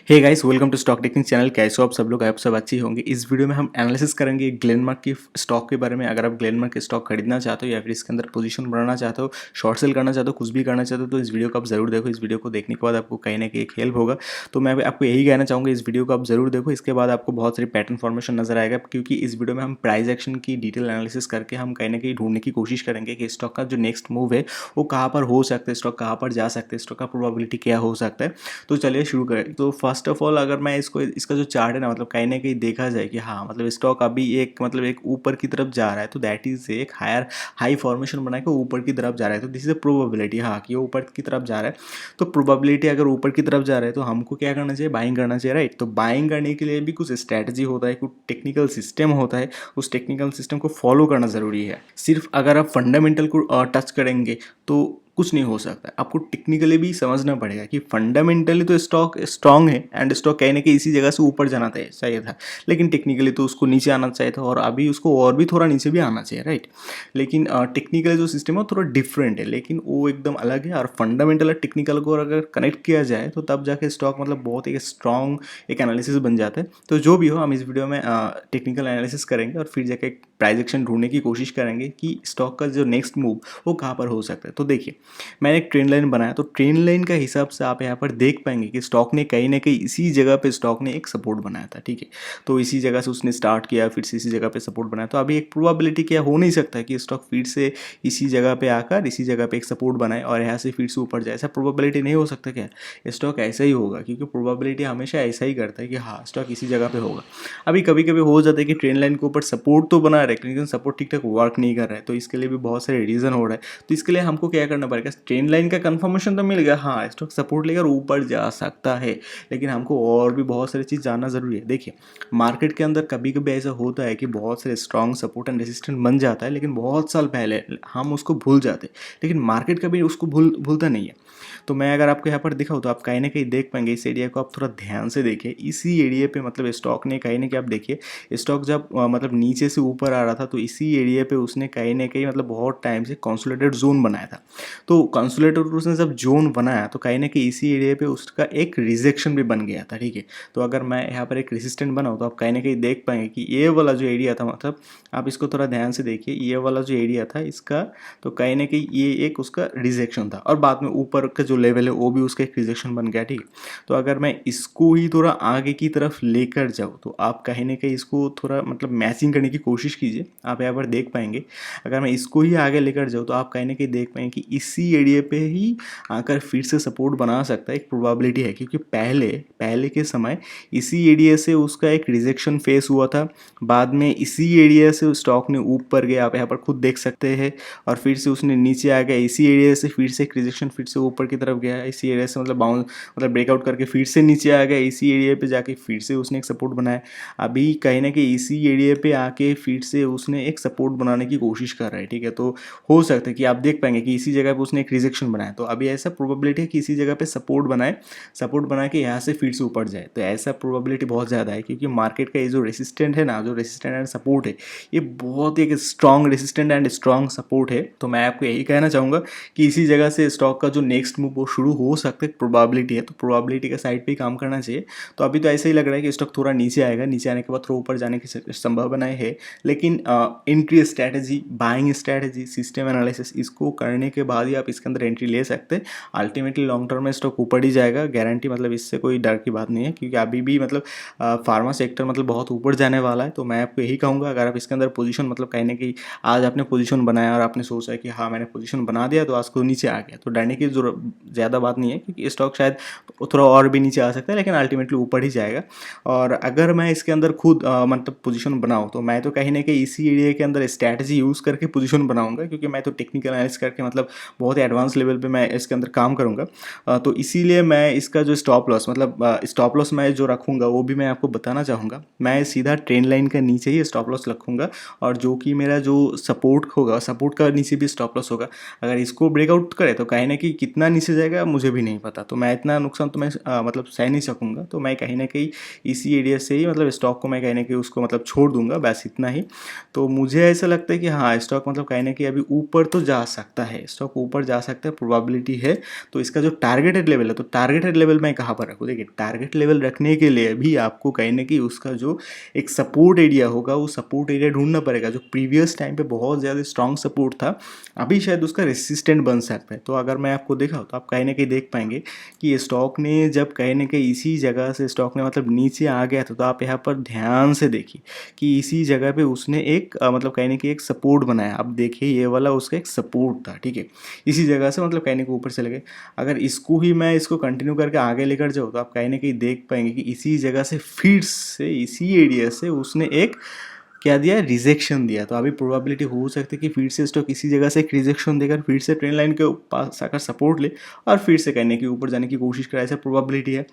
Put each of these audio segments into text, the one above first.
Hey guys, welcome to stock taking channel. कैसे हो आप सब लोग? आप सब अच्छे होंगे। इस वीडियो में हम एनालिसिस करेंगे ग्लेनमार्क की स्टॉक के बारे में। अगर आप ग्लेनमार्क के स्टॉक खरीदना चाहते हो या फिर इसके अंदर पोजीशन बनाना चाहते हो, शॉर्ट सेल करना चाहते हो, कुछ भी करना चाहते हो, तो इस वीडियो को आप जरूर देखो। इस वीडियो को देखने के बाद आपको कहीं ना कहीं एक हेल्प होगा। तो मैं आपको यही कहना चाहूँगा, इस वीडियो को आप जरूर देखो। इसके बाद आपको बहुत सारी पैटर्न फॉर्मेशन नजर आएगा, क्योंकि इस वीडियो में हम प्राइस एक्शन की डिटेल एनालिसिस करके हम कहीं ना कहीं ढूंढने की कोशिश करेंगे कि स्टॉक का जो नेक्स्ट मूव है वो कहाँ पर हो सकता है, स्टॉक कहाँ पर जा सकते हैं, स्टॉक का प्रोबेबिलिटी क्या हो सकता है। तो चलिए शुरू करें। तो फर्स्ट ऑफ ऑल, अगर मैं इसको इसका जो चार्ट है ना, मतलब कहीं ना कहीं देखा जाए कि हाँ, मतलब स्टॉक अभी एक ऊपर की तरफ जा रहा है, तो दैट इज एक हाई फॉर्मेशन बना के ऊपर की तरफ जा रहा है, तो दिस इज अ प्रोबेबिलिटी, हाँ, कि वो ऊपर की तरफ जा रहा है। तो प्रोबेबिलिटी अगर ऊपर की तरफ जा रहा है तो हमको क्या करना चाहिए? बाइंग करना चाहिए, राइट। तो बाइंग करने के लिए भी कुछ स्ट्रैटेजी होता है, कुछ टेक्निकल सिस्टम होता है। उस टेक्निकल सिस्टम को फॉलो करना ज़रूरी है। सिर्फ अगर आप फंडामेंटल को टच करेंगे तो कुछ नहीं हो सकता। आपको टेक्निकली भी समझना पड़ेगा कि फंडामेंटली तो स्टॉक स्ट्रांग है एंड स्टॉक कहने के इसी जगह से ऊपर जाना चाहिए था, लेकिन टेक्निकली तो उसको नीचे आना चाहिए था, और अभी उसको और भी थोड़ा नीचे भी आना चाहिए, राइट। लेकिन टेक्निकली जो सिस्टम है वो थोड़ा डिफरेंट है, लेकिन वो एकदम अलग है। और फंडामेंटल और टेक्निकल को अगर कनेक्ट किया जाए तो तब जाके स्टॉक मतलब बहुत एक स्ट्रॉन्ग एक एनालिसिस बन जाता है। तो जो भी हो, हम इस वीडियो में टेक्निकल एनालिसिस करेंगे और फिर जाके एक प्राइस एक्शन ढूंढने की कोशिश करेंगे कि स्टॉक का जो नेक्स्ट मूव वो कहाँ पर हो सकता है। तो देखिए, मैंने एक ट्रेंड लाइन बनाया, तो ट्रेंड लाइन का हिसाब से आप यहाँ पर देख पाएंगे कि स्टॉक ने कहीं ना कहीं इसी जगह पे स्टॉक ने एक सपोर्ट बनाया था, ठीक है। तो इसी जगह से उसने स्टार्ट किया, फिर से इसी जगह पे सपोर्ट बनाया। तो अभी एक प्रोबेबिलिटी क्या हो नहीं सकता कि स्टॉक फिर से इसी जगह पे आकर इसी जगह पे एक सपोर्ट बनाए और यहाँ से फिर से ऊपर जाए। ऐसा प्रोबेबिलिटी नहीं हो सकता क्या? स्टॉक ऐसा ही होगा, क्योंकि प्रोबेबिलिटी हमेशा ऐसा ही करता है कि हाँ, स्टॉक इसी जगह पे होगा। अभी कभी कभी हो जाता है कि ट्रेंड लाइन के ऊपर सपोर्ट तो बना रहे, लेकिन सपोर्ट ठीक ठाक वर्क नहीं कर रहा है, तो इसके लिए भी बहुत सारे रीजन हो रहा है। तो इसके लिए हमको क्या करना पड़ेगा? ट्रेंड लाइन का कंफर्मेशन तो मिल गया, हाँ, स्टॉक सपोर्ट लेकर ऊपर जा सकता है, लेकिन हमको और भी बहुत सारी चीज़ जानना ज़रूरी है। देखिए, मार्केट के अंदर कभी कभी ऐसा होता है कि बहुत सारे स्ट्रॉन्ग सपोर्ट एंड रेजिस्टेंस बन जाता है, लेकिन बहुत साल पहले हम उसको भूल जाते हैं, लेकिन मार्केट कभी उसको भूलता नहीं है। तो मैं अगर आपको यहाँ पर दिखाऊँ तो आप कहीं ना कहीं देख पाएंगे, इस एरिया को आप थोड़ा ध्यान से देखिए। इसी एरिया पे मतलब स्टॉक ने कहीं ना कहीं, आप देखिए, स्टॉक जब मतलब नीचे से ऊपर आ रहा था, तो इसी एरिया पे उसने कहीं ना कहीं मतलब बहुत टाइम से कंसोलिडेटेड जोन बनाया था। तो कंसोलिडेटेड उसने जब जोन बनाया तो कहीं ना कहीं इसी एरिया पे उसका एक रिजेक्शन भी बन गया था, ठीक है। तो अगर मैं यहाँ पर एक रेसिस्टेंट बनाऊँ तो आप कहीं ना कहीं देख पाएंगे कि ये वाला जो एरिया था, मतलब आप इसको थोड़ा ध्यान से देखिए, ये वाला जो एरिया था इसका, तो कहीं ना कहीं ये एक उसका रिजेक्शन था, और बाद में ऊपर का जो लेवल है वो भी उसका एक रिजेक्शन बन गया, ठीक है। तो अगर मैं इसको ही थोड़ा आगे की तरफ लेकर जाऊँ तो आप कहीं ना कहीं इसको थोड़ा मतलब मैचिंग करने की कोशिश कीजिए। आप यहाँ पर देख पाएंगे, अगर मैं इसको ही आगे लेकर जाऊँ तो आप कहीं ना कहीं देख पाएंगे कि इसी एरिया पे ही आकर फिर से सपोर्ट बना सकता है, एक प्रोबेबिलिटी है, क्योंकि पहले पहले के समय इसी एरिया से उसका एक रिजेक्शन फेस हुआ था, बाद में इसी एरिया से स्टॉक ने ऊपर गया, आप यहाँ पर खुद देख सकते हैं, और फिर से उसने नीचे आ गया, इसी एरिया से फिर से एक रिजेक्शन, फिर से ऊपर की तरफ गया, इसी एरिया से मतलब बाउंस मतलब ब्रेकआउट करके फिर से नीचे आ गया, इसी एरिया पे जाके फिर से उसने एक सपोर्ट बनाया। अभी कहीं ना कहीं इसी एरिया पे आके फिर से उसने एक सपोर्ट बनाने की कोशिश कर रहा है, ठीक है। तो हो सकता है कि आप देख पाएंगे कि इसी जगह पे उसने एक रिजेक्शन बनाया, तो अभी ऐसा प्रोबेबिलिटी है कि इसी जगह पे सपोर्ट बनाए, सपोर्ट बना के यहाँ से फिर से ऊपर जाए। तो ऐसा प्रोबेबिलिटी बहुत ज़्यादा है, क्योंकि मार्केट का ये जो रेसिस्टेंट है ना, जो रेसिस्टेंट एंड सपोर्ट है, ये बहुत एक strong resistant and strong support है। तो मैं आपको यही कहना चाहूँगा कि इसी जगह से स्टॉक का जो नेक्स्ट मूव वो शुरू हो सकता है, प्रोबेबिलिटी है, तो प्रोबेबिलिटी के साइड पे ही काम करना चाहिए। तो अभी तो ऐसा ही लग रहा है कि स्टॉक थोड़ा नीचे आएगा, नीचे आने के बाद थोड़ा ऊपर जाने की संभावनाएं है, लेकिन entry strategy, buying strategy, system analysis, इसको करने के बाद ही आप इसके अंदर एंट्री ले सकते हैं। अल्टीमेटली लॉन्ग टर्म में स्टॉक ऊपर ही जाएगा, गारंटी, मतलब इससे कोई डर की बात नहीं है, क्योंकि अभी भी मतलब फार्मा सेक्टर मतलब बहुत ऊपर जाने वाला है। तो मैं आपको यही कहूँगा, अगर आप इसके अंदर पोजीशन मतलब कहीं ना कहीं आज आपने पोजीशन बनाया और आपने सोचा कि हाँ, मैंने पोजीशन बना दिया तो आज को नीचे आ गया, तो डरने की ज़्यादा बात नहीं है, क्योंकि स्टॉक शायद थोड़ा और भी नीचे आ सकता है, लेकिन अल्टीमेटली ऊपर ही जाएगा। और अगर मैं इसके अंदर खुद मतलब पोजीशन बनाऊँ तो मैं तो कहीं ना कहीं इसी एरिया के अंदर स्ट्रैटेजी यूज़ करके पोजीशन बनाऊंगा, क्योंकि मैं तो टेक्निकल एनालिसिस करके मतलब बहुत ही एडवांस लेवल पे मैं इसके अंदर काम करूंगा। तो इसीलिए मैं इसका जो स्टॉप लॉस मतलब स्टॉप लॉस मैं जो रखूंगा वो भी मैं आपको बताना चाहूँगा। मैं सीधा ट्रेंड लाइन का नीचे ही स्टॉप लॉस रखूंगा, और जो कि मेरा जो सपोर्ट होगा, सपोर्ट का नीचे भी स्टॉप लॉस होगा। अगर इसको ब्रेकआउट करे तो कहीं ना कहीं कितना नीचे जाएगा मुझे भी नहीं पता, तो मैं इतना नुकसान तो मैं मतलब सह नहीं सकूँगा। तो मैं कहीं ना कहीं इसी एरिया से ही मतलब स्टॉक को मैं कहीं ना कहीं उसको मतलब छोड़ दूंगा, बस इतना ही। तो मुझे ऐसा लगता है कि हाँ, स्टॉक मतलब कहीं ना कहीं अभी ऊपर तो जा सकता है, स्टॉक ऊपर जा सकता है, प्रोबेबिलिटी है। तो इसका जो टारगेटेड लेवल है, तो टारगेटेड लेवल मैं कहाँ पर रखूँ? देखिए टारगेट लेवल रखने के लिए भी आपको कहीं ना कहीं उसका जो एक सपोर्ट एरिया होगा वो सपोर्ट एरिया ढूंढना पड़ेगा। जो प्रीवियस टाइम पे बहुत ज़्यादा स्ट्रॉन्ग सपोर्ट था, अभी शायद उसका रेसिस्टेंट बन सकता है। तो अगर मैं आपको दिखाऊँ तो आप कहीं ना कहीं देख पाएंगे कि ये स्टॉक ने जब कहीं ना कहीं इसी जगह से स्टॉक ने मतलब नीचे आ गया था, तो आप यहाँ पर ध्यान से देखिए कि इसी जगह पे उसने एक मतलब कहीं ना कहीं एक सपोर्ट बनाया। अब देखिए ये वाला उसका एक सपोर्ट था, ठीक है, इसी जगह से मतलब कहीं ना कहीं ऊपर चले गए। अगर इसको ही मैं इसको कंटिन्यू करके आगे लेकर जाऊँ तो आप कहीं ना कहीं देख पाएंगे कि इसी जगह से फिर से इसी एरिया से उसने एक क्या दिया, रिजेक्शन दिया। तो अभी प्रोबेबिलिटी हो सकती है कि फिर से स्टॉक इसी जगह से एक रिजेक्शन देकर फिर से ट्रेंड लाइन के पास आकर सपोर्ट ले और फिर से कहने की ऊपर जाने की कोशिश करे, ऐसा प्रोबेबिलिटी है।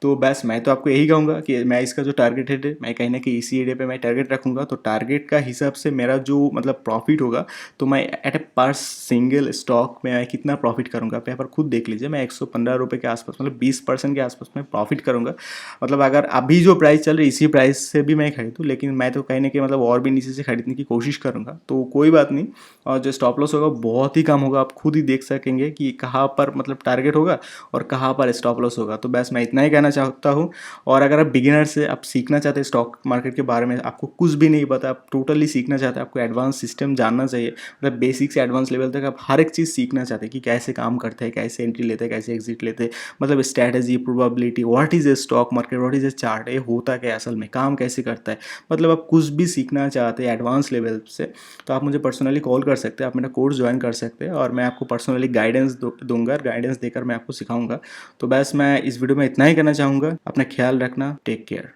तो बस मैं तो आपको यही कहूँगा कि मैं इसका जो टारगेट है मैं कहीं ना कहीं इसी एरिया पे मैं टारगेट रखूँगा। तो टारगेट का हिसाब से मेरा जो मतलब प्रॉफिट होगा, तो मैं एट ए पर सिंगल स्टॉक में मैं कितना प्रॉफिट करूँगा आप यहाँ पर खुद देख लीजिए। मैं 115 रुपये के आसपास मतलब 20% के आसपास में प्रॉफिट करूँगा। मतलब अगर अभी जो प्राइस चल रही है इसी प्राइस से भी मैं खरीदूँ, लेकिन मैं तो कहीं ना कहीं मतलब और भी नीचे से खरीदने की कोशिश करूँगा। तो कोई बात नहीं, और जो स्टॉप लॉस होगा बहुत ही कम होगा, आप खुद ही देख सकेंगे कि कहाँ पर मतलब टारगेट होगा और कहाँ पर स्टॉप लॉस होगा। तो बस मैं इतना ही कहना चाहता हूँ। और अगर आप बिगिनर से आप सीखना चाहते हैं स्टॉक मार्केट के बारे में, आपको कुछ भी नहीं पता, आप टोटली सीखना चाहते हैं, आपको एडवांस सिस्टम जानना चाहिए, मतलब बेसिक से एडवांस लेवल तक आप हर एक चीज़ सीखना चाहते हैं कि कैसे काम करते हैं, कैसे एंट्री लेते हैं, कैसे एग्जिट लेते हैं, मतलब strategy, probability, what is a stock market, what is a chart, ये होता क्या असल में, काम कैसे करता है, मतलब आप कुछ भी सीखना चाहते हैं एडवांस लेवल से, तो आप मुझे पर्सनली कॉल कर सकते हैं, आप मेरा कोर्स ज्वाइन कर सकते हैं और मैं आपको पर्सनली गाइडेंस दूंगा, गाइडेंस देकर मैं आपको सिखाऊंगा। तो बस मैं इस वीडियो में इतना ही कहना चाहूँगा। अपना ख्याल रखना, टेक केयर।